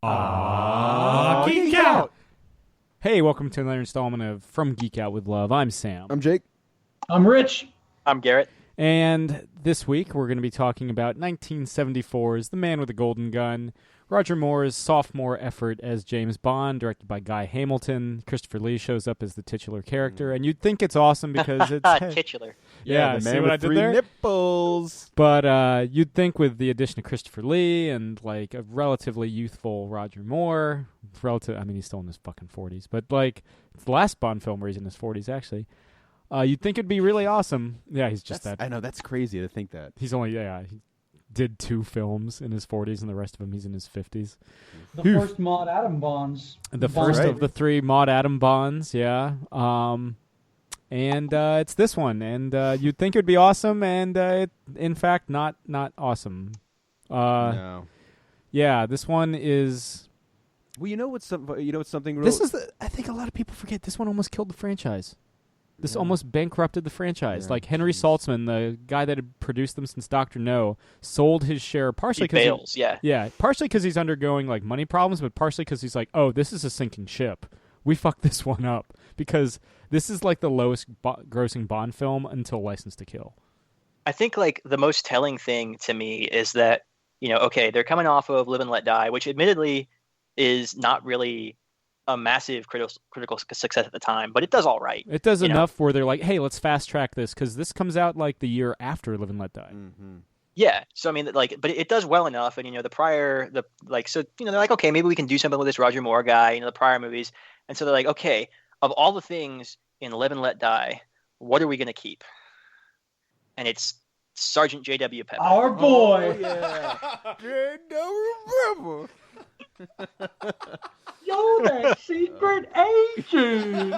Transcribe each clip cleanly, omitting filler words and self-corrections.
Geek Out! Hey, welcome to another installment of From Geek Out with Love. I'm Sam. I'm Jake. I'm Rich. I'm Garrett. And this week we're going to be talking about 1974's The Man with the Golden Gun, Roger Moore's sophomore effort as James Bond, directed by Guy Hamilton. Christopher Lee shows up as the titular character, and you'd think it's awesome because it's... Titular. Yeah, the see man what with I did three there? nipples. But you'd think with the addition of Christopher Lee and like a relatively youthful Roger Moore, he's still in his fucking 40s, but like it's the last Bond film where he's in his 40s actually. You'd think it'd be really awesome. Yeah, he's just I know, that's crazy to think that. He's only he did 2 films in his 40s, and the rest of them he's in his 50s. The first Maud Adam Bonds. The first of the 3 Maud Adam Bonds, yeah. And it's this one, and you'd think it would be awesome, and in fact, not awesome. No. Yeah, this one is. Well, you know what's something real... This is I think a lot of people forget this one almost killed the franchise. This almost bankrupted the franchise. Yeah, like Henry Saltzman, the guy that had produced them since Dr. No, sold his share partially because partially because he's undergoing like money problems, but partially because he's like, oh, this is a sinking ship. We fucked this one up because this is like the lowest grossing Bond film until License to Kill. I think like the most telling thing to me is that, okay, they're coming off of Live and Let Die, which admittedly is not really a massive critical success at the time, but it does all right. It does enough where they're like, hey, let's fast track this because this comes out like the year after Live and Let Die. Mm-hmm. Yeah, so I mean, like, but it does well enough, and they're like, okay, maybe we can do something with this Roger Moore guy, the prior movies, and so they're like, okay, of all the things in Live and Let Die, what are we gonna keep? And it's Sergeant J.W. Pepper. Our boy. Oh, yeah. J.W. Pepper. You're that secret agent.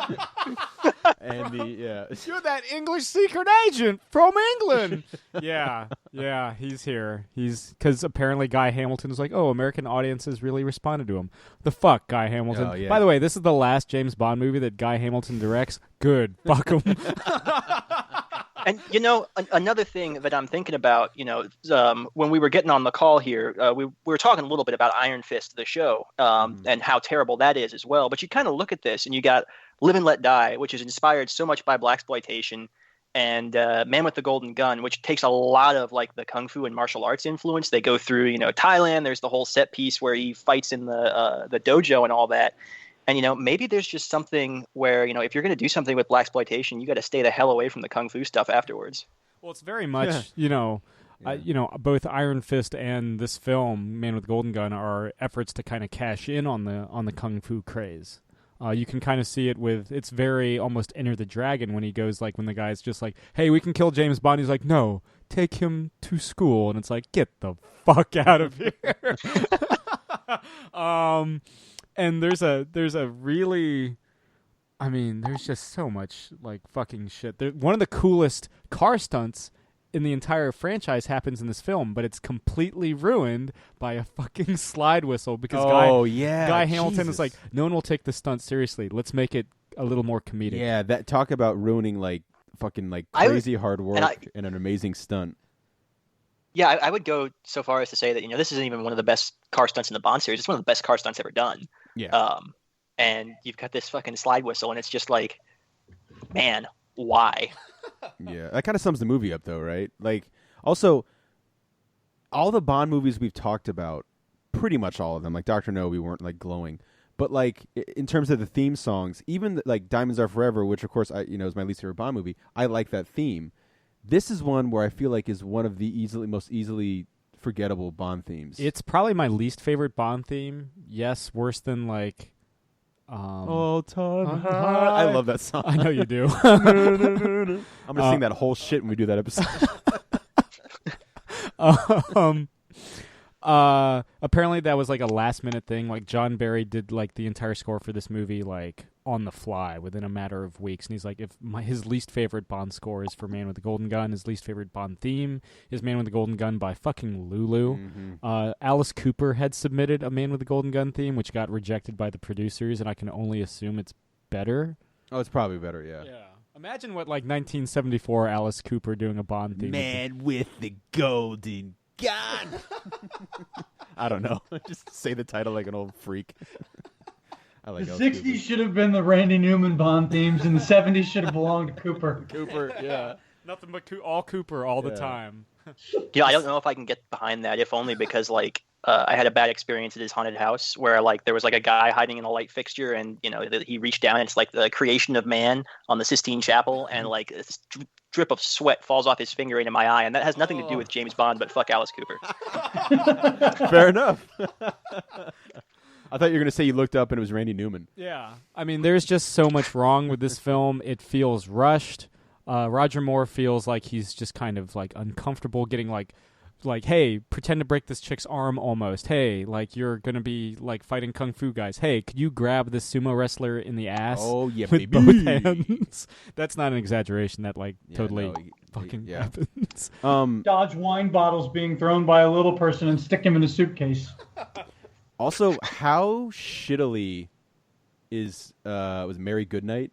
And You're that English secret agent from England. yeah, he's here. He's because apparently Guy Hamilton is like, oh, American audiences really responded to him. The fuck, Guy Hamilton. Oh, yeah. By the way, this is the last James Bond movie that Guy Hamilton directs. Good, fuck him. And another thing that I'm thinking about, when we were getting on the call here, we were talking a little bit about Iron Fist, the show, and how terrible that is as well. But you kind of look at this, and you got Live and Let Die, which is inspired so much by blaxploitation, and Man with the Golden Gun, which takes a lot of like the kung fu and martial arts influence. They go through, Thailand. There's the whole set piece where he fights in the dojo and all that. And, maybe there's just something where, if you're going to do something with blaxploitation, you got to stay the hell away from the kung fu stuff afterwards. Well, it's very much, both Iron Fist and this film, Man with the Golden Gun, are efforts to kind of cash in on the kung fu craze. You can kind of see it it's very almost Enter the Dragon when he goes like, when the guy's just like, hey, we can kill James Bond. He's like, no, take him to school. And it's like, get the fuck out of here. And there's a really, there's just so much like fucking shit. One of the coolest car stunts in the entire franchise happens in this film, but it's completely ruined by a fucking slide whistle because Guy Hamilton is like, no one will take this stunt seriously. Let's make it a little more comedic. Yeah, that talk about ruining like fucking like crazy hard work and an amazing stunt. Yeah, I would go so far as to say that, this isn't even one of the best car stunts in the Bond series. It's one of the best car stunts ever done. Yeah. And you've got this fucking slide whistle, and it's just like, man, why? Yeah, that kind of sums the movie up, though, right? Like, also, all the Bond movies we've talked about, pretty much all of them, like Dr. No, we weren't, like, glowing. But, like, in terms of the theme songs, even, like, Diamonds Are Forever, which, of course, is my least favorite Bond movie, I like that theme. This is one where I feel like is one of the most easily forgettable Bond themes. It's probably my least favorite Bond theme. Yes, worse than like All Time High. I love that song. I know you do. I'm gonna sing that whole shit when we do that episode. Apparently that was like a last minute thing. Like John Barry did like the entire score for this movie like on the fly within a matter of weeks, and he's like, his least favorite Bond score is for Man with the Golden Gun, his least favorite Bond theme is Man with the Golden Gun by fucking Lulu. Mm-hmm. Alice Cooper had submitted a Man with the Golden Gun theme, which got rejected by the producers, and I can only assume it's better. Oh, it's probably better, yeah. Imagine what like 1974 Alice Cooper doing a Bond theme. Man with the Golden Gun. I don't know. Just say the title like an old freak. I like The Alice 60s Cooper. should have been the Randy Newman Bond themes, and the 70s should have belonged to Cooper. Cooper, yeah. Nothing but all Cooper all the Yeah. time. Yeah, I don't know if I can get behind that, if only because like I had a bad experience at his haunted house where like there was like a guy hiding in a light fixture, and he reached down and it's like the creation of man on the Sistine Chapel, and like this drip of sweat falls off his finger into my eye, and that has nothing to do with James Bond, but fuck Alice Cooper. Fair enough. I thought you were going to say you looked up and it was Randy Newman. Yeah. I mean, there's just so much wrong with this film. It feels rushed. Roger Moore feels like he's just kind of like uncomfortable getting like, hey, pretend to break this chick's arm almost. Hey, like you're going to be like fighting kung fu guys. Hey, could you grab this sumo wrestler in the ass Oh, yeah, with baby. both hands? That's not an exaggeration. That like Yeah, totally no, fucking yeah. happens. Dodge wine bottles being thrown by a little person and stick him in a suitcase. Also, how shittily was Mary Goodnight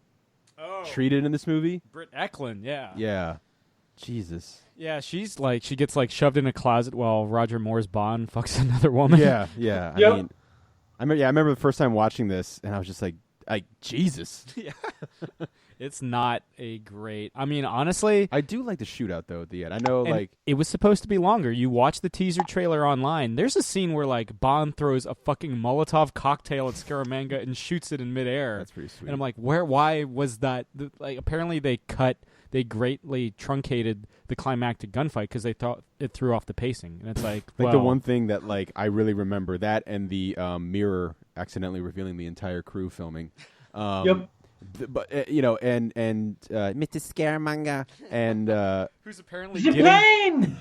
treated in this movie? Britt Eklund, yeah. Yeah. Jesus. Yeah, she's like, she gets like shoved in a closet while Roger Moore's Bond fucks another woman. Yeah. Yep. I remember the first time watching this, and I was just like Jesus. Yeah. It's not a great. I mean, honestly, I do like the shootout though at the end. I know, and like it was supposed to be longer. You watch the teaser trailer online. There's a scene where like Bond throws a fucking Molotov cocktail at Scaramanga and shoots it in midair. that's pretty sweet. And I'm like, why was that? Like, apparently they greatly truncated the climactic gunfight because they thought it threw off the pacing. And it's like, like well, the one thing that like I really remember, that and the mirror accidentally revealing the entire crew filming. Yep. But and Mr. Scaramanga and who's apparently Ziplane!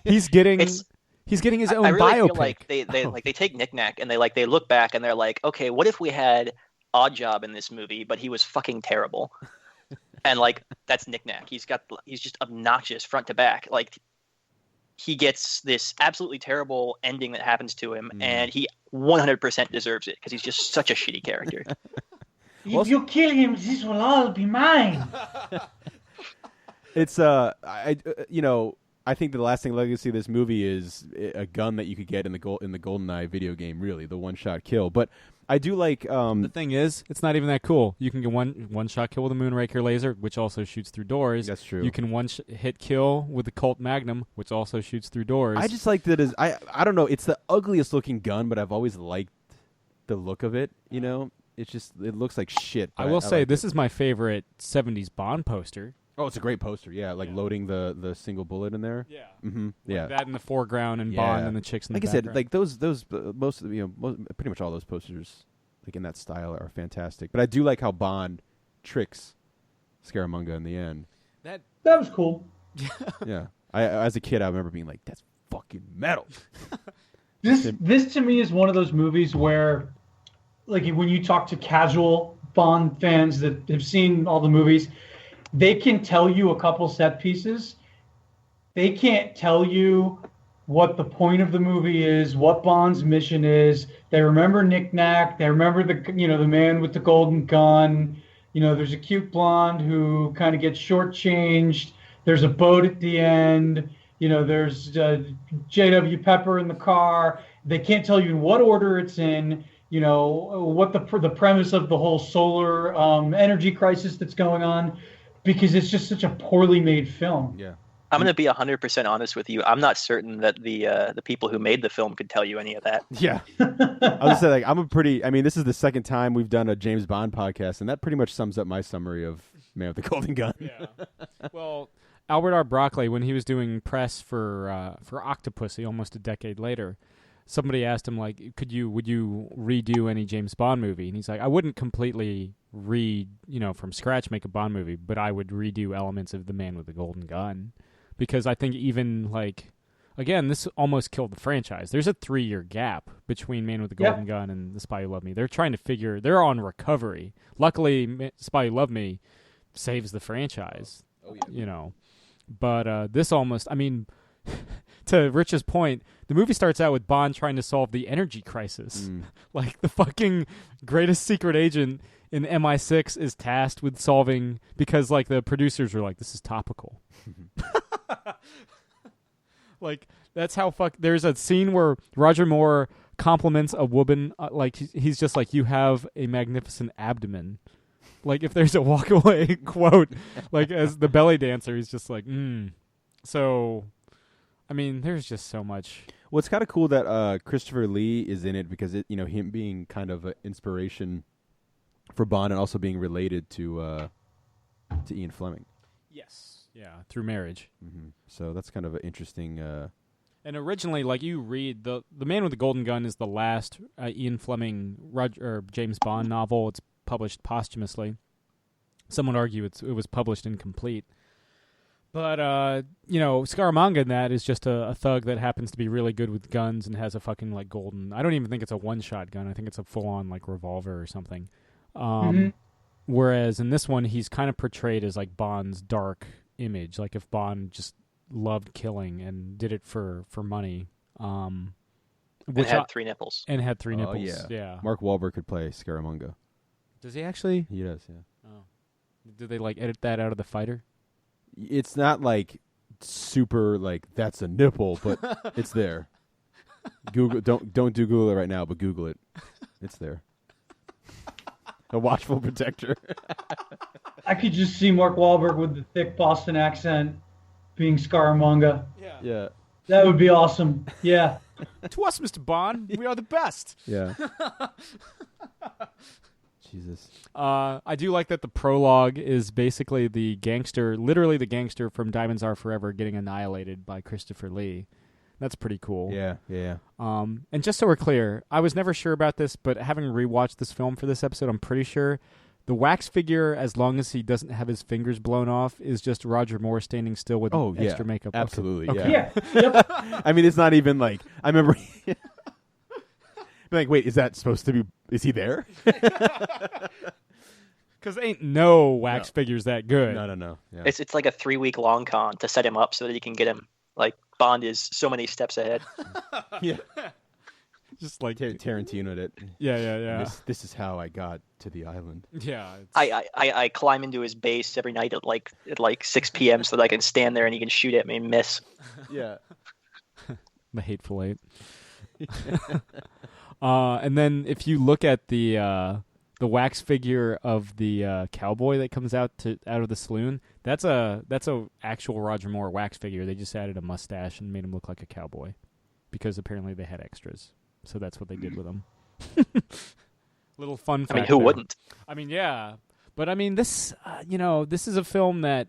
he's getting It's- his own I really biopic. feel like they take Knick-Knack and they look back and they're like, okay, what if we had Oddjob in this movie, but he was fucking terrible, and like that's Knick-Knack. He's just obnoxious front to back. Like he gets this absolutely terrible ending that happens to him, and he 100% deserves it because he's just such a shitty character. If you kill him, this will all be mine. it's I think the lasting legacy of this movie is a gun that you could get in the GoldenEye video game. Really, the one-shot kill. But I do like The thing is, it's not even that cool. You can get one shot kill with a Moonraker laser, which also shoots through doors. That's true. You can hit kill with the Colt Magnum, which also shoots through doors. I just like that as I don't know. It's the ugliest looking gun, but I've always liked the look of it. You know, it looks like shit. I but will say like this it. is my favorite '70s Bond poster. Oh, it's a great poster. Yeah, like loading the single bullet in there. Yeah, Mm-hmm. Yeah. like that in the foreground and Yeah. Bond and the chicks in Like the I said, background. like those most of pretty much all those posters, like in that style, are fantastic. But I do like how Bond tricks Scaramanga in the end. that That was cool. Yeah, I as a kid I remember being like, "That's fucking metal." This to me is one of those movies where, like, when you talk to casual Bond fans that have seen all the movies, they can tell you a couple set pieces. They can't tell you what the point of the movie is, what Bond's mission is. They remember Knick-Knack. They remember the man with the golden gun. There's a cute blonde who kind of gets shortchanged. There's a boat at the end. There's J.W. Pepper in the car. They can't tell you in what order it's in. What the premise of the whole solar energy crisis that's going on, because it's just such a poorly made film. Yeah. I'm going to be 100% honest with you. I'm not certain that the people who made the film could tell you any of that. Yeah. I was say, like, this is the second time we've done a James Bond podcast, and that pretty much sums up my summary of Man with the Golden Gun. Yeah. Well, Albert R. Broccoli, when he was doing press for Octopussy almost a decade later, somebody asked him, like, would you redo any James Bond movie? And he's like, I wouldn't completely from scratch make a Bond movie, but I would redo elements of The Man with the Golden Gun. Because I think even, like, again, this almost killed the franchise. There's a 3-year gap between Man with the Golden Gun and The Spy Who Loved Me. They're trying to they're on recovery. Luckily, Spy Who Loved Me saves the franchise. Oh, yeah. But this almost, to Rich's point, the movie starts out with Bond trying to solve the energy crisis. Like, the fucking greatest secret agent in MI6 is tasked with solving, because, like, the producers were like, this is topical. Like, That's how There's a scene where Roger Moore compliments a woman, like he's just like, "You have a magnificent abdomen." Like if there's a walk away quote, like as the belly dancer, he's just like, So, I mean, there's just so much. Well, it's kind of cool that Christopher Lee is in it because him being kind of an inspiration for Bond and also being related to Ian Fleming. Yes. Yeah, through marriage. Mm-hmm. So that's kind of an interesting. And originally, like you read, the Man with the Golden Gun is the last Ian Fleming James Bond novel. It's published posthumously. Some would argue it was published incomplete. But, Scaramanga in that is just a thug that happens to be really good with guns and has a fucking, like, golden... I don't even think it's a one-shot gun. I think it's a full-on, like, revolver or something. Whereas in this one, he's kind of portrayed as, like, Bond's dark image. Like, if Bond just loved killing and did it for money. And had 3 nipples. And had 3 nipples, yeah. Mark Wahlberg could play Scaramanga. Does he actually? He does, yeah. Oh. Did they, like, edit that out of The Fighter? It's not, like, super, like, that's a nipple, but it's there. Google, don't do Google it right now, but Google it. It's there. A watchful protector. I could just see Mark Wahlberg with the thick Boston accent being Scaramanga. Yeah. That would be awesome. Yeah. To us, Mr. Bond, we are the best. Yeah. Jesus. I do like that the prologue is basically literally the gangster from Diamonds Are Forever getting annihilated by Christopher Lee. That's pretty cool. Yeah. And just so we're clear, I was never sure about this, but having rewatched this film for this episode, I'm pretty sure the wax figure, as long as he doesn't have his fingers blown off, is just Roger Moore standing still with extra makeup. Absolutely, okay. Yeah. Yep. I mean, it's not even like, I remember... like, wait, is that supposed to be... Is he there? Because ain't no wax figures that good. No. Yeah. It's like a 3-week long con to set him up so that he can get him. Like, Bond is so many steps ahead. Yeah. Just like Tarantino'd it. Yeah. This is how I got to the island. Yeah. I climb into his base every night at like 6 p.m. so that I can stand there and he can shoot at me and miss. Yeah. The Hateful Eight. And then if you look at the wax figure of the cowboy that comes out of the saloon, that's a actual Roger Moore wax figure. They just added a mustache and made him look like a cowboy because apparently they had extras. So that's what they did with him. Little fun fact. I mean, who wouldn't? I mean, yeah. But I mean, this this is a film that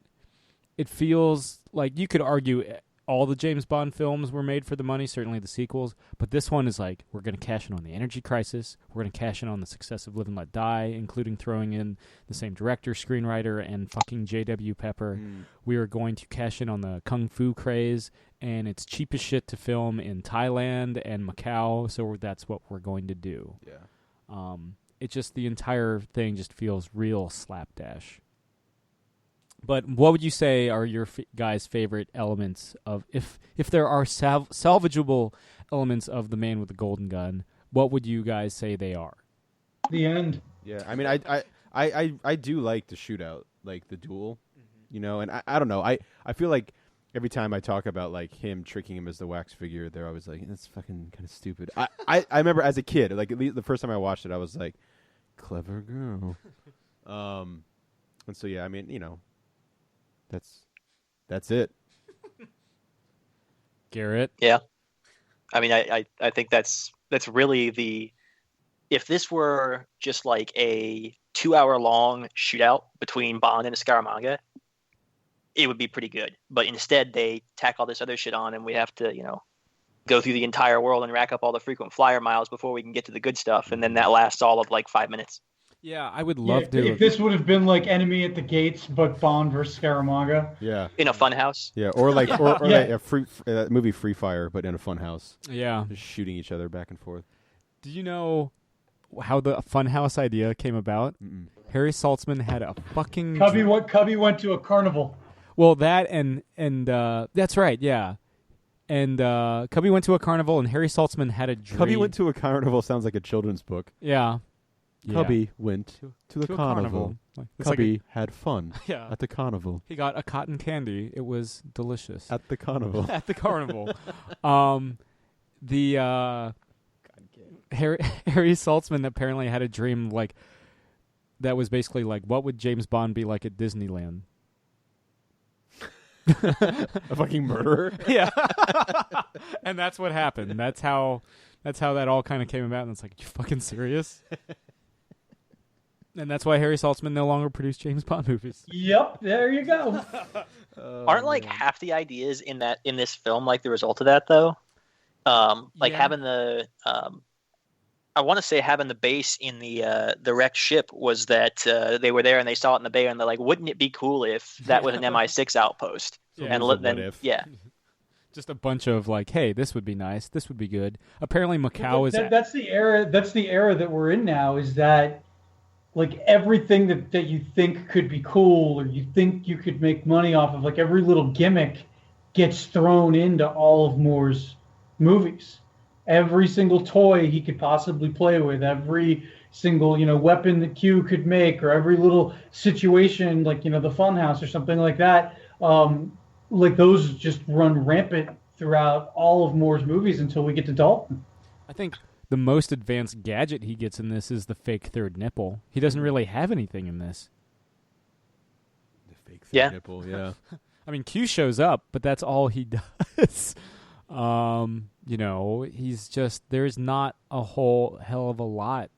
it feels like you could argue all the James Bond films were made for the money, certainly the sequels, but this one is like, we're going to cash in on the energy crisis, we're going to cash in on the success of Live and Let Die, including throwing in the same director, screenwriter, and fucking J.W. Pepper. We are going to cash in on the kung fu craze, and it's cheap as shit to film in Thailand and Macau, so that's what we're going to do. Yeah. It just, the entire thing just feels real slapdash. But what would you say are your guys' favorite elements of, if there are salvageable elements of The Man with the Golden Gun, what would you guys say they are? The end. Yeah, I mean, I do like the shootout, like the duel, and I don't know. I feel like every time I talk about like him tricking him as the wax figure, they're always like, that's fucking kind of stupid. I remember as a kid, like at least the first time I watched it, I was like, clever girl. And so yeah, I mean, that's it. Garrett? Yeah. I mean, I think that's really if this were just like a 2-hour long shootout between Bond and Scaramanga, it would be pretty good. But instead they tack all this other shit on and we have to, go through the entire world and rack up all the frequent flyer miles before we can get to the good stuff. And then that lasts all of like 5 minutes. Yeah, I would love to. If this would have been like Enemy at the Gates, but Bond versus Scaramanga. Yeah. In a fun house. Yeah, or like or like a movie Free Fire, but in a fun house. Yeah. Just shooting each other back and forth. Do you know how the Funhouse idea came about? Mm-mm. Harry Saltzman had a fucking Cubby went to a carnival. Well, that and that's right, yeah. And Cubby went to a carnival, and Harry Saltzman had a dream. Cubby went to a carnival sounds like a children's book. Yeah. Yeah. Cubby went to the carnival. Like, it's Cubby had fun yeah. at the carnival. He got a cotton candy. It was delicious. At the carnival. At the carnival. Harry Saltzman apparently had a dream like that was basically like, what would James Bond be like at Disneyland? A fucking murderer? Yeah. And that's what happened. That's how that all kind of came about. And it's like, you fucking serious? And that's why Harry Saltzman no longer produced James Bond movies. Yep, there you go. Aren't like half the ideas in this film like the result of that though? Having the I want to say having the base in the wrecked ship was that they were there and they saw it in the bay and they're like, wouldn't it be cool if that was an MI6 outpost? Yeah. And then yeah. Just a bunch of like, hey, this would be nice. This would be good. Apparently, Macau is. That's the era. That's the era that we're in now. Is that like everything that you think could be cool or you think you could make money off of, like every little gimmick gets thrown into all of Moore's movies. Every single toy he could possibly play with, every single weapon that Q could make, or every little situation like the Funhouse or something like that. Like those just run rampant throughout all of Moore's movies until we get to Dalton. I think the most advanced gadget he gets in this is the fake third nipple. He doesn't really have anything in this. The fake third nipple, yeah. I mean, Q shows up, but that's all he does. He's just, there's not a whole hell of a lot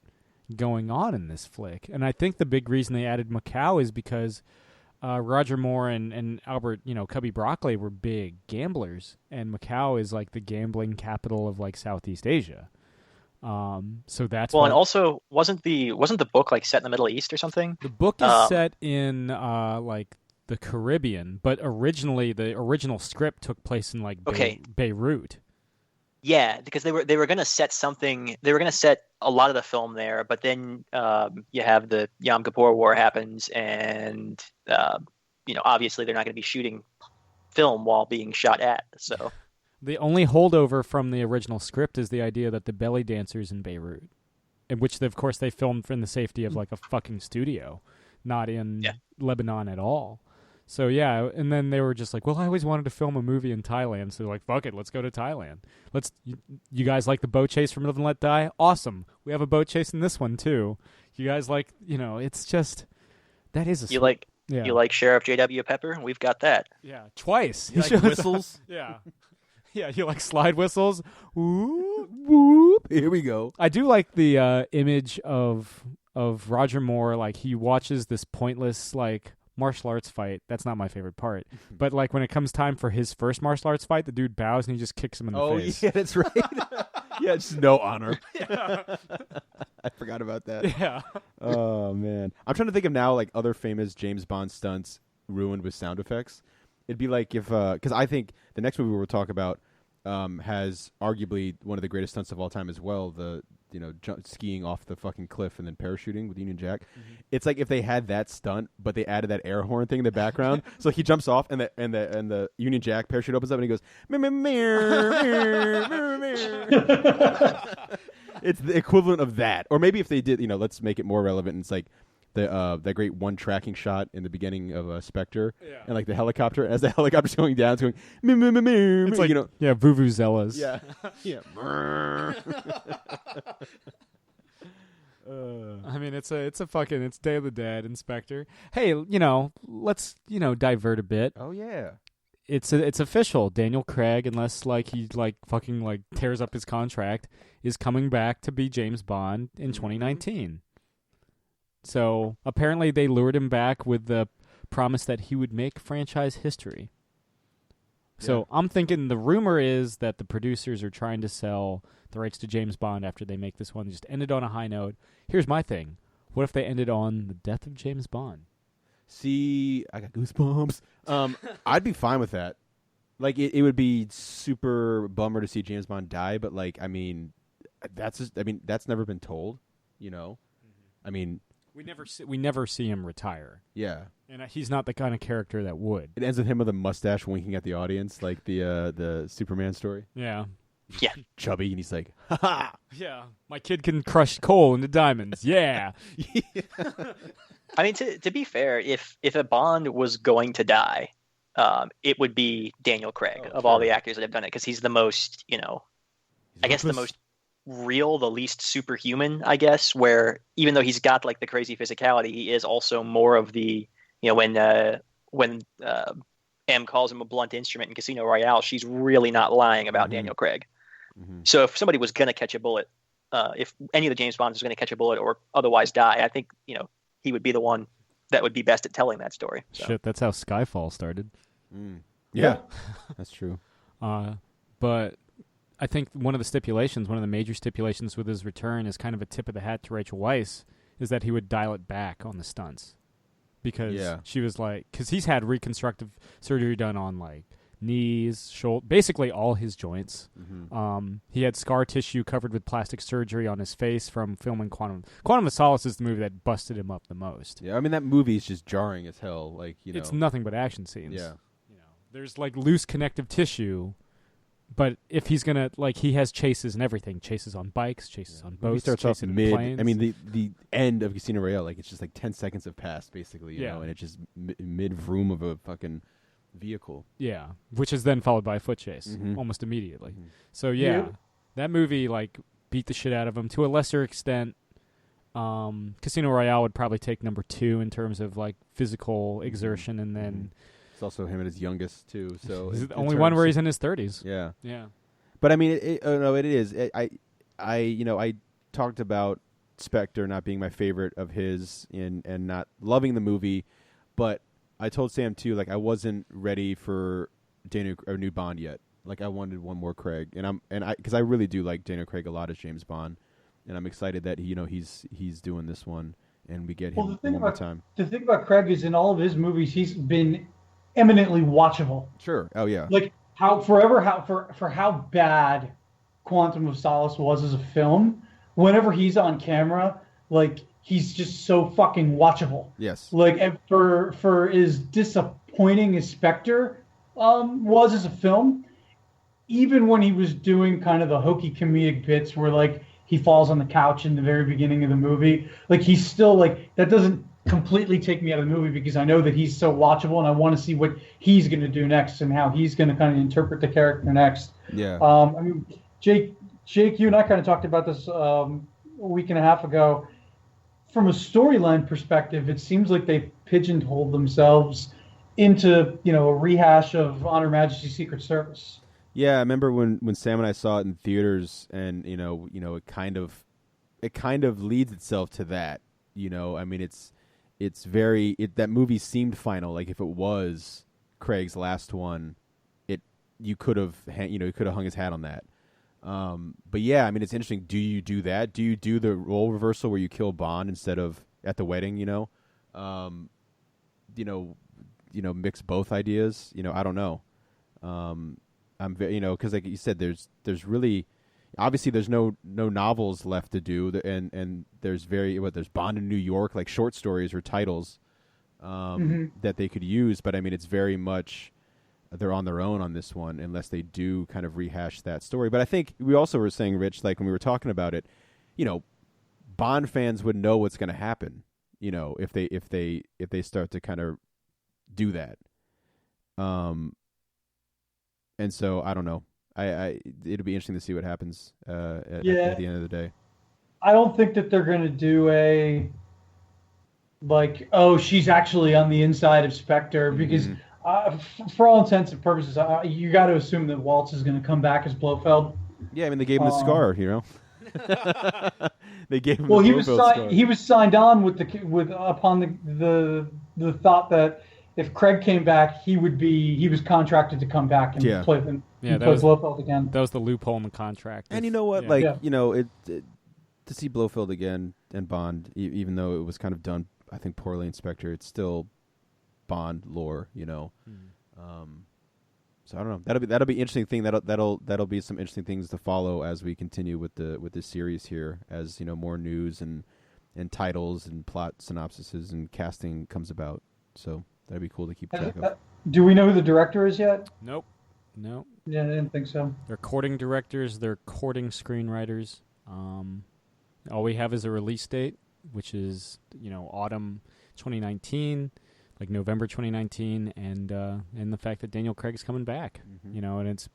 going on in this flick. And I think the big reason they added Macau is because Roger Moore and Albert, Cubby Broccoli were big gamblers, and Macau is like the gambling capital of like Southeast Asia. So that's and also wasn't the book like set in the Middle East or something? The book is set in like the Caribbean, but originally the original script took place in like Beirut. Yeah, because they were going to set something. They were going to set a lot of the film there, but then you have the Yom Kippur War happens, and obviously they're not going to be shooting film while being shot at. So the only holdover from the original script is the idea that the belly dancers in Beirut, in which of course they filmed in the safety of like a fucking studio, not in Lebanon at all. So yeah, and then they were just like, well, I always wanted to film a movie in Thailand, so they're like, fuck it, let's go to Thailand. You guys like the boat chase from Live and Let Die? Awesome. We have a boat chase in this one too. You guys like, it's just, that is a... You like Sheriff J.W. Pepper? We've got that. Yeah, twice. You like whistles? Yeah. Yeah, you like slide whistles? Whoop, whoop. Here we go. I do like the image of Roger Moore, like he watches this pointless, like, martial arts fight. That's not my favorite part. But like when it comes time for his first martial arts fight, the dude bows and he just kicks him in the face. Oh, yeah, that's right. Yeah, just no honor. Yeah. I forgot about that. Yeah. Oh, man. I'm trying to think of now like other famous James Bond stunts ruined with sound effects. It'd be like if, because I think the next movie we'll talk about has arguably one of the greatest stunts of all time as well. The skiing off the fucking cliff and then parachuting with Union Jack. Mm-hmm. It's like if they had that stunt, but they added that air horn thing in the background. So he jumps off and the Union Jack parachute opens up and he goes, it's the equivalent of that. Or maybe if they did, let's make it more relevant. And it's like that great one tracking shot in the beginning of Spectre, and like the helicopter, as the helicopter's going down, it's going. It's like vuvuzelas. Yeah, yeah. I mean, it's Day of the Dead, Inspector. Hey, let's divert a bit. Oh yeah. It's official. Daniel Craig, unless like he like fucking like tears up his contract, is coming back to be James Bond in 2019. So apparently they lured him back with the promise that he would make franchise history. So I'm thinking the rumor is that the producers are trying to sell the rights to James Bond after they make this one. Just ended on a high note. Here's my thing. What if they ended on the death of James Bond? See, I got goosebumps. I'd be fine with that. Like, it would be super bummer to see James Bond die, but like, that's never been told, Mm-hmm. I mean, we never see him retire. Yeah, and he's not the kind of character that would. It ends with him with a mustache winking at the audience, like the Superman story. Yeah, Yeah. chubby, and he's like, ha ha. Yeah, my kid can crush coal into diamonds. Yeah. I mean, to be fair, if a Bond was going to die, it would be Daniel Craig of all the actors that have done it, because he's the most, I guess the most real, the least superhuman, I guess, where even though he's got like the crazy physicality, he is also more of the, when M calls him a blunt instrument in Casino Royale, she's really not lying about Daniel Craig. So if somebody was going to catch a bullet, if any of the James Bonds was going to catch a bullet or otherwise die, I think, he would be the one that would be best at telling that story. So. Shit, that's how Skyfall started. Yeah, that's true. But I think one of the major stipulations with his return is kind of a tip of the hat to Rachel Weisz, is that he would dial it back on the stunts. Because she was like, because he's had reconstructive surgery done on like knees, shoulder, basically all his joints. He had scar tissue covered with plastic surgery on his face from filming Quantum of Solace is the movie that busted him up the most. Yeah, I mean that movie is just jarring as hell. Like it's nothing but action scenes. Yeah, there's like loose connective tissue, but if he's gonna he has chases and everything, chases on bikes, chases on boats, he starts off mid. Planes. I mean the end of Casino Royale, like it's just like 10 seconds have passed basically, you know, and it's just mid vroom of a fucking vehicle. Yeah, which is then followed by a foot chase almost immediately. So that movie beat the shit out of him to a lesser extent. Casino Royale would probably take number 2 in terms of physical exertion, and then it's also him at his youngest too. So he's the only one where he's in his 30s. Yeah. But I mean, it is. I talked about Spectre not being my favorite of his and not loving the movie, but I told Sam too, I wasn't ready for Daniel or new Bond yet. I wanted one more Craig, because I really do like Daniel Craig a lot as James Bond, and I'm excited that he's doing this one, and we get him one more time. The thing about Craig is in all of his movies, he's been eminently watchable. Sure. Oh yeah. For how bad Quantum of Solace was as a film, whenever he's on camera, he's just so fucking watchable. Yes. For as disappointing as Spectre was as a film, even when he was doing kind of the hokey comedic bits where he falls on the couch in the very beginning of the movie, he's still that doesn't completely take me out of the movie, because I know that he's so watchable and I want to see what he's going to do next and how he's going to kind of interpret the character next. Yeah. I mean, Jake, you and I kind of talked about this a week and a half ago. From a storyline perspective, it seems like they pigeonholed themselves into, a rehash of On Her Majesty's Secret Service. Yeah, I remember when Sam and I saw it in theaters, and it kind of leads itself to that. I mean, it's very that movie seemed final. If it was Craig's last one, you could have hung his hat on that. But yeah, I mean, it's interesting. Do you do that? Do you do the role reversal where you kill Bond instead of at the wedding? Mix both ideas. I don't know. I'm very, because like you said, there's really, obviously there's no novels left to do, and there's there's Bond in New York, short stories or titles, that they could use. But I mean, it's very much they're on their own on this one, unless they do kind of rehash that story. But I think we also were saying, Rich, when we were talking about it, Bond fans would know what's going to happen, if they start to kind of do that. And so I don't know. It'll be interesting to see what happens at the end of the day. I don't think that they're going to do she's actually on the inside of Spectre, because for all intents and purposes, you got to assume that Waltz is going to come back as Blofeld. Yeah, I mean, they gave him the scar, They gave him the Blofeld scar. He was signed on upon the thought that if Craig came back, he was contracted to come back and play Blofeld again. That was the loophole in the contract. And you know what? To see Blofeld again and Bond, even though it was kind of done, I think, poorly in Spectre, it's still Bond lore, So I don't know. That'll be interesting thing. That'll be some interesting things to follow as we continue with this series here, as more news and titles and plot synopsises and casting comes about. So that'd be cool to keep track of. Do we know who the director is yet? Nope. No. Yeah, I didn't think so. They're courting directors. They're courting screenwriters. All we have is a release date, which is autumn 2019, like November 2019, and the fact that Daniel Craig's coming back. Mm-hmm. And it's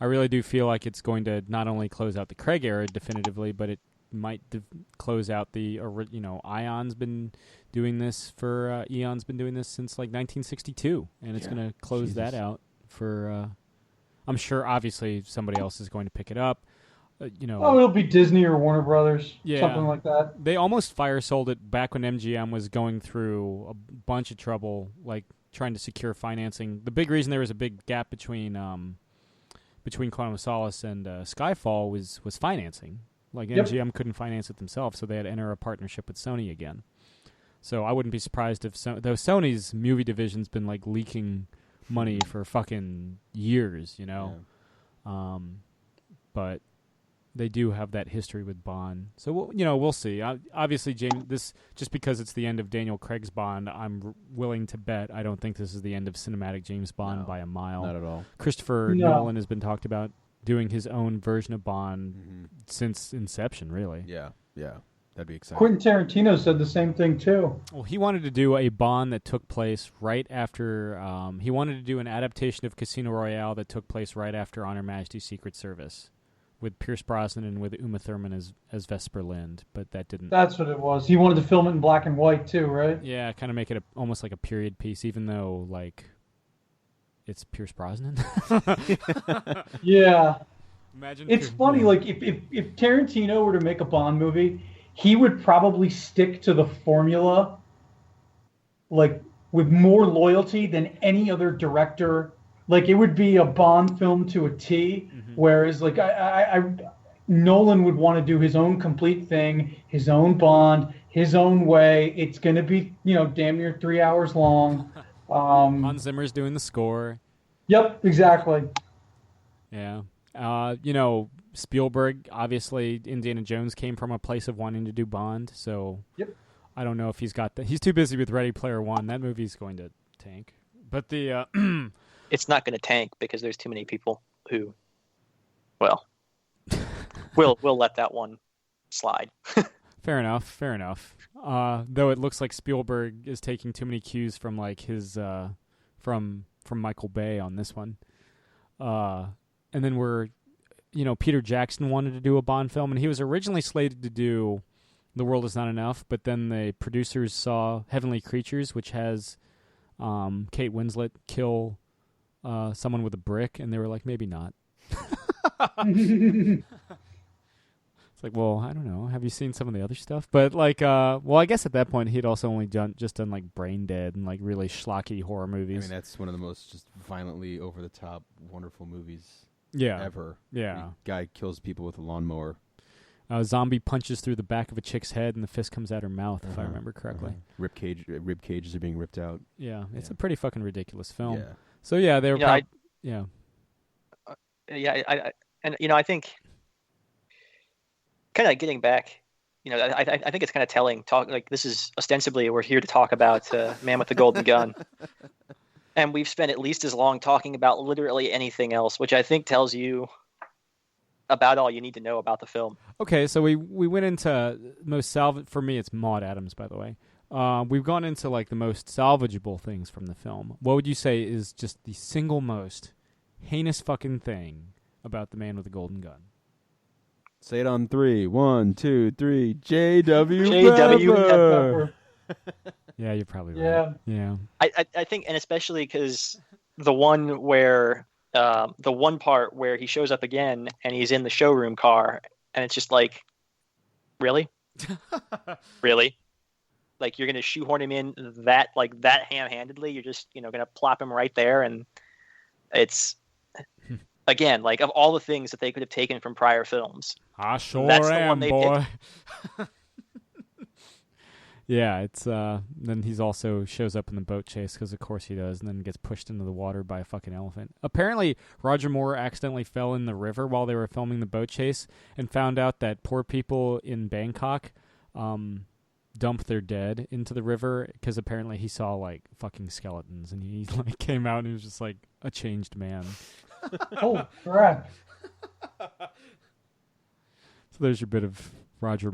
I really do feel like it's going to not only close out the Craig era definitively, but it might close out the Eon's been doing this for Eon's been doing this since like 1962, and it's going to close that out for. I'm sure, obviously, somebody else is going to pick it up. it'll be Disney or Warner Brothers, something like that. They almost fire sold it back when MGM was going through a bunch of trouble, like trying to secure financing. The big reason there was a big gap between Quantum of Solace and Skyfall was financing. Like MGM couldn't finance it themselves, so they had to enter a partnership with Sony again. So I wouldn't be surprised if though Sony's movie division's been like leaking money for fucking years, Yeah. But they do have that history with Bond. So we'll see. Obviously, James, this just because it's the end of Daniel Craig's Bond, I'm willing to bet I don't think this is the end of cinematic James Bond by a mile. Not at all. Christopher Nolan has been talked about doing his own version of Bond since inception, really. Yeah. That'd be exciting. Quentin Tarantino said the same thing too. Well, he wanted to do a Bond that took place right after. He wanted to do an adaptation of Casino Royale that took place right after On Her Majesty's Secret Service, with Pierce Brosnan and with Uma Thurman as Vesper Lind, but that didn't. That's what it was. He wanted to film it in black and white too, right? Yeah, kind of make it almost like a period piece, even though like it's Pierce Brosnan. Yeah. Imagine. It's funny, like if Tarantino were to make a Bond movie, he would probably stick to the formula, like with more loyalty than any other director. Like it would be a Bond film to a T, whereas like I Nolan would want to do his own complete thing, his own Bond, his own way. It's going to be damn near 3 hours long. Hans Zimmer's doing the score. Yep, exactly. Yeah. Spielberg, obviously, Indiana Jones came from a place of wanting to do Bond, so I don't know if he's got that. He's too busy with Ready Player One. That movie's going to tank. But the it's not going to tank because there's too many people who, well, we'll let that one slide. Fair enough. Though it looks like Spielberg is taking too many cues from like his from Michael Bay on this one. And then Peter Jackson wanted to do a Bond film, and he was originally slated to do The World Is Not Enough, but then the producers saw Heavenly Creatures, which has Kate Winslet kill someone with a brick, and they were like, maybe not. It's like, well, I don't know. Have you seen some of the other stuff? But like, I guess at that point he'd also only done like Brain Dead and like really schlocky horror movies. I mean, that's one of the most just violently over the top, wonderful movies. Yeah. Ever. Yeah. The guy kills people with a lawnmower. Zombie punches through the back of a chick's head and the fist comes out her mouth, if I remember correctly. Rib cages are being ripped out. Yeah, it's a pretty fucking ridiculous film. Yeah. So yeah, they were. I think kind of getting back. I think it's kind of telling. This is ostensibly we're here to talk about Man with the Golden Gun. And we've spent at least as long talking about literally anything else, which I think tells you about all you need to know about the film. Okay, so we went into most salvage. For me, it's Maude Adams, by the way. We've gone into like the most salvageable things from the film. What would you say is just the single most heinous fucking thing about The Man with the Golden Gun? Say it on 3. 1, 2, 3. J.W. J.W. Pepper. Yeah, you're probably right. Yeah. I think, and especially because the one where the one part where he shows up again and he's in the showroom car and it's just like, really? Really? Like you're going to shoehorn him in that ham-handedly? You're just, going to plop him right there. And it's, again, like of all the things that they could have taken from prior films. I sure that's the am, one they boy. Yeah, it's then he's also shows up in the boat chase because of course he does, and then gets pushed into the water by a fucking elephant. Apparently, Roger Moore accidentally fell in the river while they were filming the boat chase and found out that poor people in Bangkok dumped their dead into the river because apparently he saw like fucking skeletons, and he like came out and he was just like, a changed man. Oh, crap. So there's your bit of Roger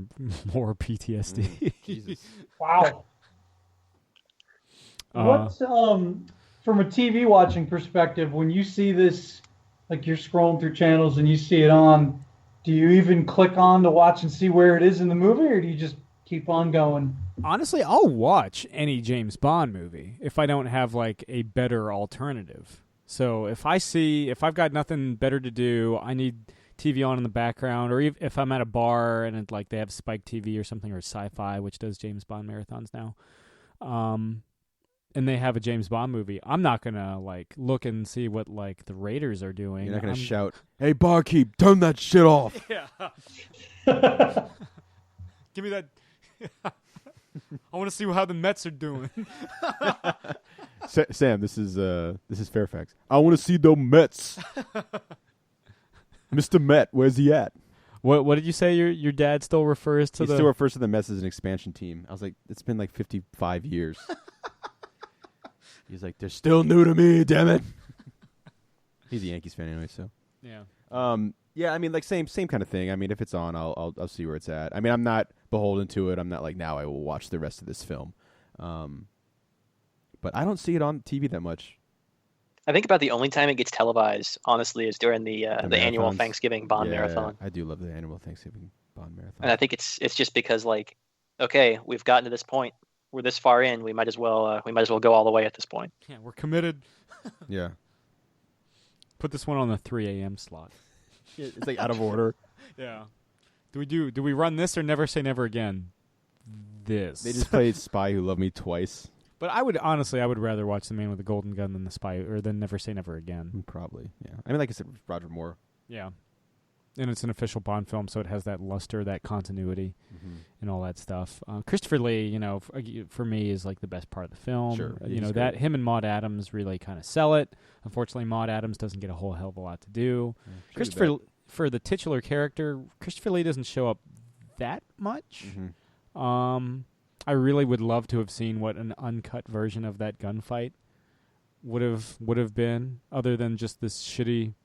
Moore PTSD. Jesus. Wow. What's from a TV watching perspective, when you see this, like you're scrolling through channels and you see it on, do you even click on to watch and see where it is in the movie, or do you just keep on going? Honestly, I'll watch any James Bond movie if I don't have like a better alternative. So if I've got nothing better to do, I need TV on in the background, or if I'm at a bar and like they have Spike TV or something, or Sci-Fi, which does James Bond marathons now, and they have a James Bond movie, I'm not gonna like look and see what like the Raiders are doing. You're not gonna shout, "Hey, barkeep, turn that shit off." Yeah. Give me that. I want to see how the Mets are doing. Sam, this is Fairfax. I want to see the Mets. Mr. Met, where's he at? What did you say? Your dad still refers to He still refers to the Mets as an expansion team. I was like, it's been like 55 years. He's like, they're still new to me, damn it. He's a Yankees fan anyway, so. Yeah. Yeah, I mean, like same kind of thing. I mean, if it's on, I'll see where it's at. I mean, I'm not beholden to it. I'm not like, now I will watch the rest of this film. But I don't see it on TV that much. I think about the only time it gets televised, honestly, is during the annual marathons. Thanksgiving Bond marathon. I do love the annual Thanksgiving Bond marathon. And I think it's just because, like, okay, we've gotten to this point. We're this far in. We might as well go all the way at this point. Yeah, we're committed. Yeah. Put this one on the 3 a.m. slot. It's like out of order. Yeah. Do we run this or Never Say Never Again? This. They just played Spy Who Loved Me twice. But I would rather watch The Man with the Golden Gun than the Spy or than Never Say Never Again. Probably, yeah. I mean, like I said, Roger Moore. Yeah. And it's an official Bond film, so it has that luster, that continuity, and all that stuff. Christopher Lee, for me, is like the best part of the film. Sure, that him and Maud Adams really kind of sell it. Unfortunately, Maud Adams doesn't get a whole hell of a lot to do. Yeah, for the titular character, Christopher Lee doesn't show up that much. I really would love to have seen what an uncut version of that gunfight would have been, other than just this shitty.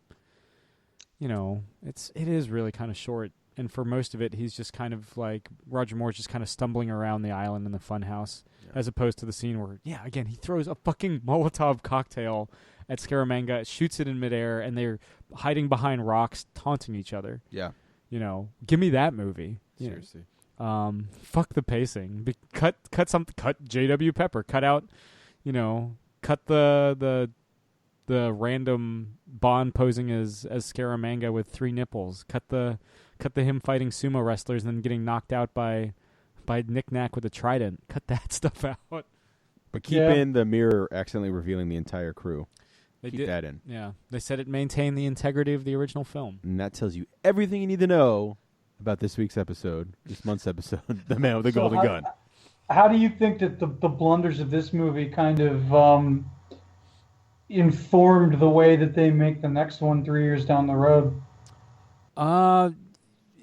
It is really kind of short, and for most of it, he's just kind of like Roger Moore's just kind of stumbling around the island in the funhouse, as opposed to the scene where, again, he throws a fucking Molotov cocktail at Scaramanga, shoots it in midair, and they're hiding behind rocks, taunting each other. Yeah, give me that movie. Seriously. Fuck the pacing. Cut J.W. Pepper. Cut out, cut the random Bond posing as Scaramanga with 3 nipples. Cut the him fighting sumo wrestlers and then getting knocked out by Nick Nack with a trident. Cut that stuff out. But keep in the mirror accidentally revealing the entire crew. Keep that in. Yeah. They said it maintained the integrity of the original film. And that tells you everything you need to know about this month's episode, The Man with the Golden Gun. How do you think that the blunders of this movie kind of informed the way that they make the next one 3 years down the road?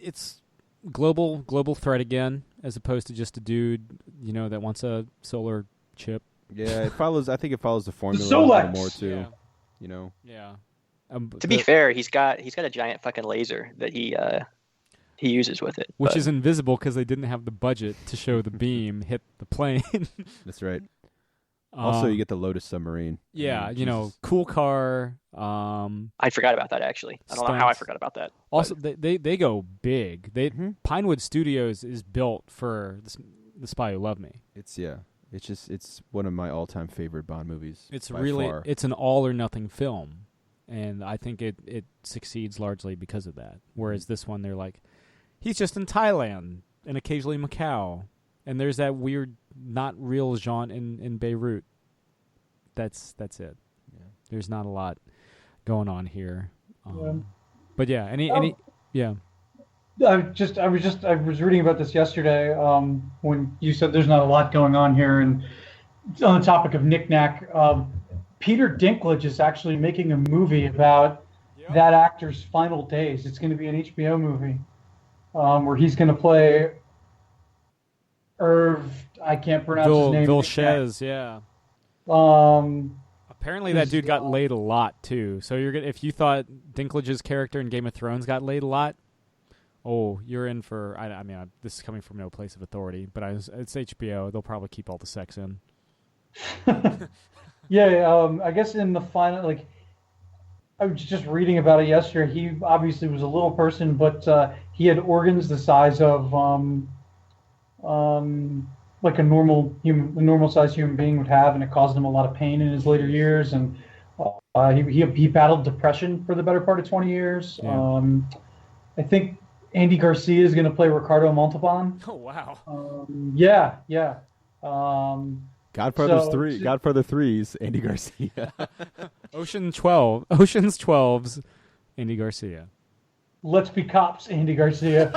It's global threat again, as opposed to just a dude, that wants a solar chip. Yeah, I think it follows the formula a little more too. Yeah. Yeah. To be fair, he's got a giant fucking laser that he uses with it, which is invisible because they didn't have the budget to show the beam hit the plane. That's right. Also, you get the Lotus submarine. Yeah, cool car. I forgot about that, actually. I don't know how I forgot about that. Also, they go big. Pinewood Studios is built for The Spy Who Loved Me. It's one of my all-time favorite Bond movies. It's far. It's an all-or-nothing film, and I think it succeeds largely because of that. Whereas this one, they're like, he's just in Thailand and occasionally Macau. And there's that weird, not real Jean in Beirut. That's it. Yeah. There's not a lot going on here. But yeah, I was reading about this yesterday when you said there's not a lot going on here, and on the topic of Nick Nack, Peter Dinklage is actually making a movie about that actor's final days. It's going to be an HBO movie where he's going to play I can't pronounce his name. Vilches, yeah. A Apparently, that dude got laid a lot too. So if you thought Dinklage's character in Game of Thrones got laid a lot, you're in for. I mean, this is coming from no place of authority, but it's HBO. They'll probably keep all the sex in. Yeah, I guess in the final, like, I was just reading about it yesterday. He obviously was a little person, but he had organs the size of like a normal sized human being would have, and it caused him a lot of pain in his later years. And he battled depression for the better part of 20 years. Yeah. I think Andy Garcia is going to play Ricardo Montalban. Oh wow! Yeah. Godfather 3's Andy Garcia. Ocean's 12's Andy Garcia. Let's Be Cops, Andy Garcia.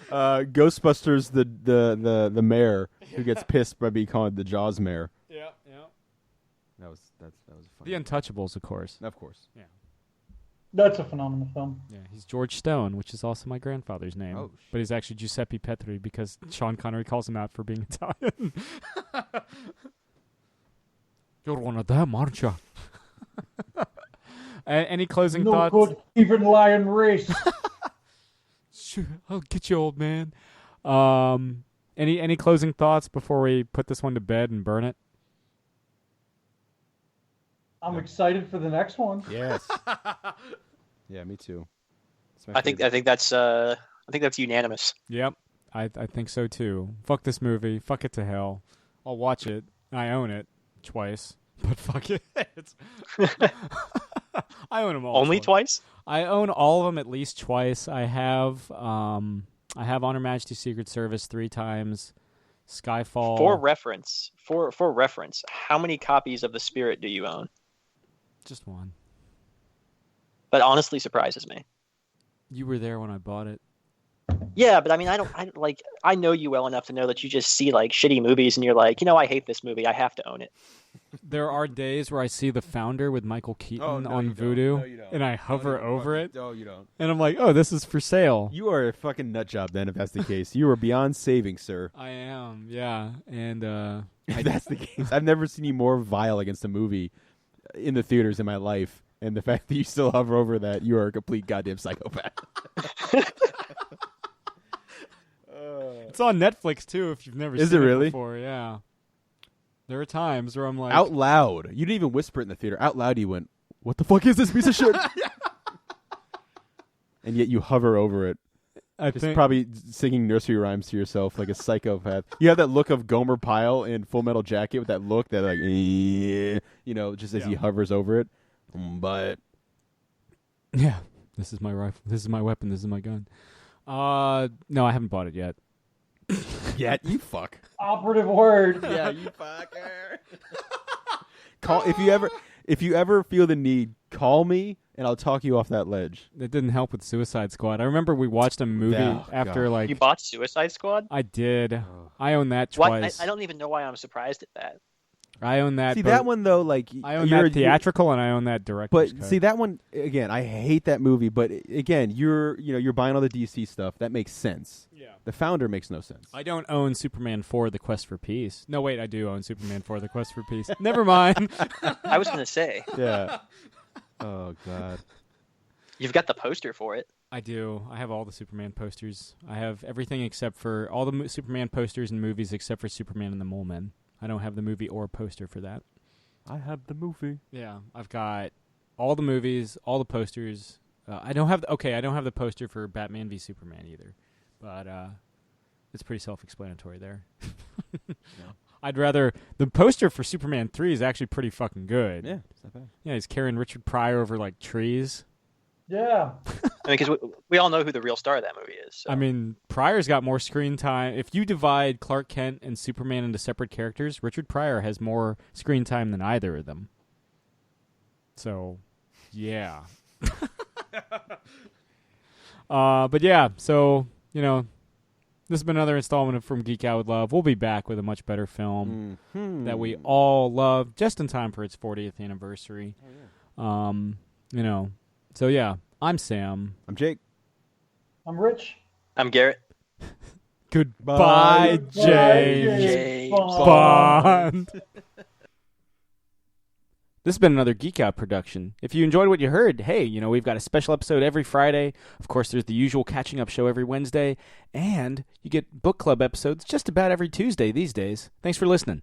Ghostbusters, the mayor who gets pissed by being called the Jaws mayor. Yeah. That was funny. The Untouchables, of course. Of course. Yeah. That's a phenomenal film. Yeah, he's George Stone, which is also my grandfather's name. Oh, but he's actually Giuseppe Petri because Sean Connery calls him out for being Italian. You're one of them, aren't you? Any closing thoughts? No good even lion race. Sure, I'll get you, old man. Any closing thoughts before we put this one to bed and burn it? I'm excited for the next one. Yes. Yeah, me too. I think that's unanimous. Yep, I think so too. Fuck this movie. Fuck it to hell. I'll watch it. I own it twice, but fuck it. I own them all. Only twice? I own all of them at least twice. I have Honor Majesty's Secret Service 3 times. Skyfall. For reference, how many copies of The Spirit do you own? Just one. That honestly surprises me. You were there when I bought it. Yeah, but I mean, I know you well enough to know that you just see like shitty movies and you're like, I hate this movie. I have to own it. There are days where I see The Founder with Michael Keaton on you Vudu, don't. and I hover over it. No, you don't. And I'm like, oh, this is for sale. You are a fucking nut job then, if that's the case. You are beyond saving, sir. I am, yeah. And if that's the case, I've never seen you more vile against a movie in the theaters in my life. And the fact that you still hover over that, you are a complete goddamn psychopath. It's on Netflix too. If you've never Is seen it really? Before, yeah. There are times where I'm like, out loud. You didn't even whisper it in the theater. Out loud, you went, "What the fuck is this piece of shit?" And yet you hover over it. I Just think probably singing nursery rhymes to yourself like a psychopath. You have that look of Gomer Pyle in Full Metal Jacket with that look that just as he hovers over it. But yeah, this is my rifle. This is my weapon. This is my gun. No, I haven't bought it yet. yet you fuck. Operative word. Yeah, you fucker. Call if you ever feel the need, call me and I'll talk you off that ledge. It didn't help with Suicide Squad. I remember we watched a movie after like you bought Suicide Squad. I did. I own that twice. I don't even know why I'm surprised at that. I own that. See that one though, like I own that theatrical and I own that director's cut. See that one again. I hate that movie, but again, you're buying all the DC stuff. That makes sense. Yeah. The Founder makes no sense. I don't own Superman 4: The Quest for Peace. No, wait, I do own Superman 4: The Quest for Peace. Never mind. I was gonna say. Yeah. Oh God. You've got the poster for it. I do. I have all the Superman posters. I have everything except for all the Superman posters and movies except for Superman and the Mole Men. I don't have the movie or poster for that. I have the movie. Yeah, I've got all the movies, all the posters. I don't have the poster for Batman v Superman either, but it's pretty self-explanatory there. Yeah. I'd rather the poster for Superman 3 is actually pretty fucking good. Yeah, it's not bad. Yeah, he's carrying Richard Pryor over like trees. Yeah. I mean, because we all know who the real star of that movie is. So. I mean, Pryor's got more screen time. If you divide Clark Kent and Superman into separate characters, Richard Pryor has more screen time than either of them. So, yeah. But yeah, so, this has been another installment from Geek Out with Love. We'll be back with a much better film that we all love just in time for its 40th anniversary. Oh, yeah. So, yeah, I'm Sam. I'm Jake. I'm Rich. I'm Garrett. Goodbye, James James Bond. This has been another Geek Out production. If you enjoyed what you heard, hey, we've got a special episode every Friday. Of course, there's the usual catching up show every Wednesday. And you get book club episodes just about every Tuesday these days. Thanks for listening.